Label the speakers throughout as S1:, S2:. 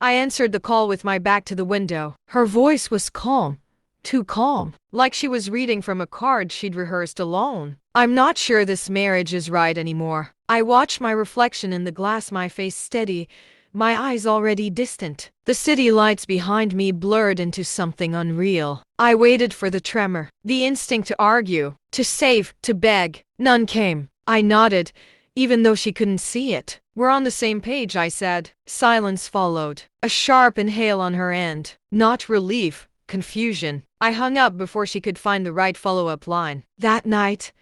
S1: I answered the call with my back to the window. Her voice was calm. Too calm. Like she was reading from a card she'd rehearsed alone. I'm not sure this marriage is right anymore. I watched my reflection in the glass, my face steady, my eyes already distant. The city lights behind me blurred into something unreal. I waited for the tremor, the instinct to argue, to save, to beg. None came. I nodded, even though she couldn't see it. We're on the same page, I said. Silence followed. A sharp inhale on her end. Not relief, confusion. I hung up before she could find the right follow-up line. That night,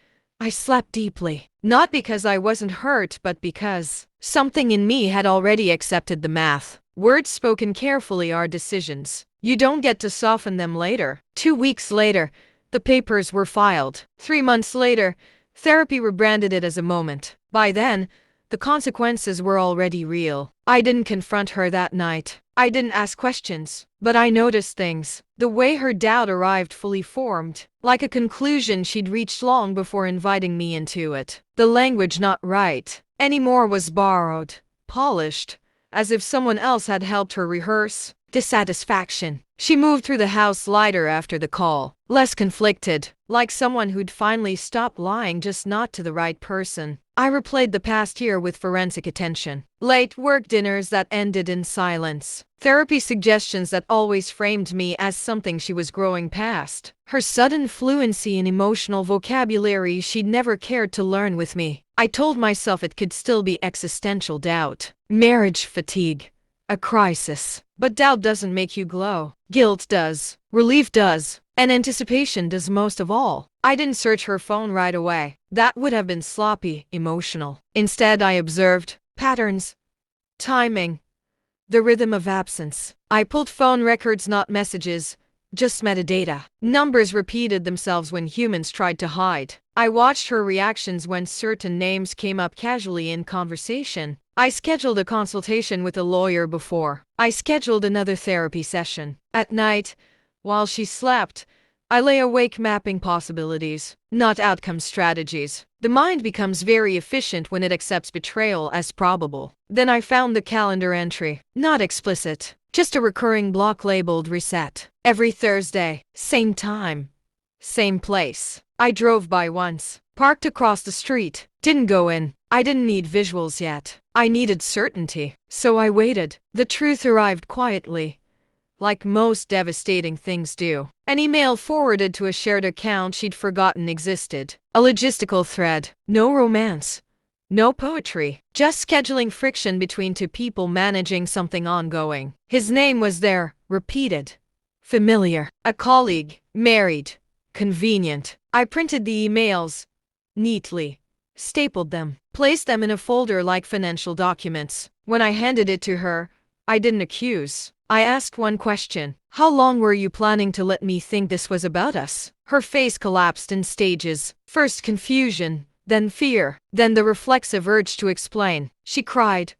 S1: I slept deeply. Not because I wasn't hurt, but because something in me had already accepted the math. Words spoken carefully are decisions. You don't get to soften them later. 2 weeks later, the papers were filed. 3 months later, therapy rebranded it as a moment. By then, the consequences were already real. I didn't confront her that night. I didn't ask questions, but I noticed things. The way her doubt arrived fully formed, like a conclusion she'd reached long before inviting me into it. The language not right anymore was borrowed, polished, as if someone else had helped her rehearse. Dissatisfaction. She moved through the house lighter after the call, less conflicted, like someone who'd finally stopped lying, just not to the right person. I replayed the past year with forensic attention. Late work dinners that ended in silence. Therapy suggestions that always framed me as something she was growing past. Her sudden fluency in emotional vocabulary she'd never cared to learn with me. I told myself it could still be existential doubt. Marriage fatigue. A crisis. But doubt doesn't make you glow. Guilt does. Relief does. And anticipation does most of all. I didn't search her phone right away. That would have been sloppy, emotional. Instead, I observed patterns, timing, the rhythm of absence. I pulled phone records, not messages, just metadata. Numbers repeated themselves when humans tried to hide. I watched her reactions when certain names came up casually in conversation. I scheduled a consultation with a lawyer before. I scheduled another therapy session. At night, while she slept, I lay awake mapping possibilities, not outcome strategies. The mind becomes very efficient when it accepts betrayal as probable. Then I found the calendar entry, not explicit, just a recurring block labeled reset. Every Thursday, same time, same place. I drove by once, parked across the street, didn't go in. I didn't need visuals yet. I needed certainty. So I waited. The truth arrived quietly, like most devastating things do. An email forwarded to a shared account she'd forgotten existed. A logistical thread. No romance. No poetry. Just scheduling friction between two people managing something ongoing. His name was there, repeated. Familiar. A colleague. Married. Convenient. I printed the emails neatly, stapled them, placed them in a folder like financial documents. When I handed it to her, I didn't accuse. I asked one question. How long were you planning to let me think this was about us? Her face collapsed in stages. First confusion, then fear, then the reflexive urge to explain. She cried,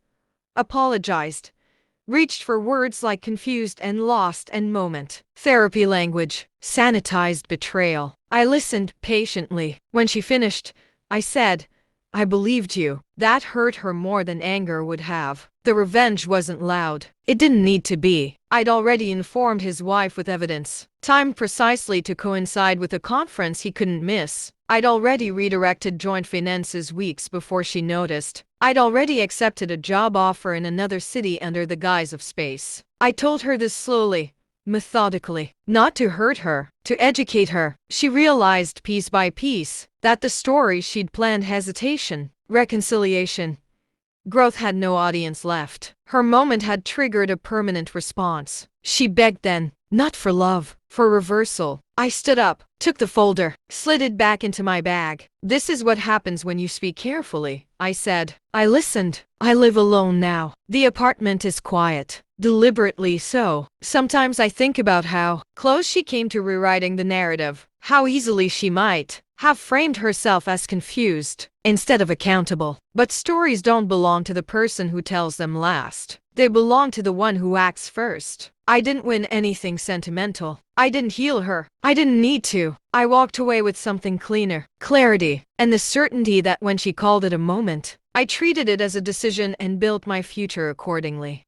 S1: apologized, reached for words like confused and lost and moment. Therapy language, sanitized betrayal. I listened patiently. When she finished, I said, I believed you. That hurt her more than anger would have. The revenge wasn't loud. It didn't need to be. I'd already informed his wife with evidence, timed precisely to coincide with a conference he couldn't miss. I'd already redirected joint finances weeks before she noticed. I'd already accepted a job offer in another city under the guise of space. I told her this slowly, methodically, not to hurt her, to educate her. She realized piece by piece that the story she'd planned, hesitation, reconciliation, growth, had no audience left. Her moment had triggered a permanent response. She begged then, not for love, for reversal. I stood up, took the folder, slid it back into my bag. This is what happens when you speak carefully, I said. I listened. I live alone now. The apartment is quiet. Deliberately so. Sometimes I think about how close she came to rewriting the narrative, how easily she might have framed herself as confused instead of accountable. But stories don't belong to the person who tells them last. They belong to the one who acts first. I didn't win anything sentimental. I didn't heal her. I didn't need to. I walked away with something cleaner, clarity, and the certainty that when she called it a moment, I treated it as a decision and built my future accordingly.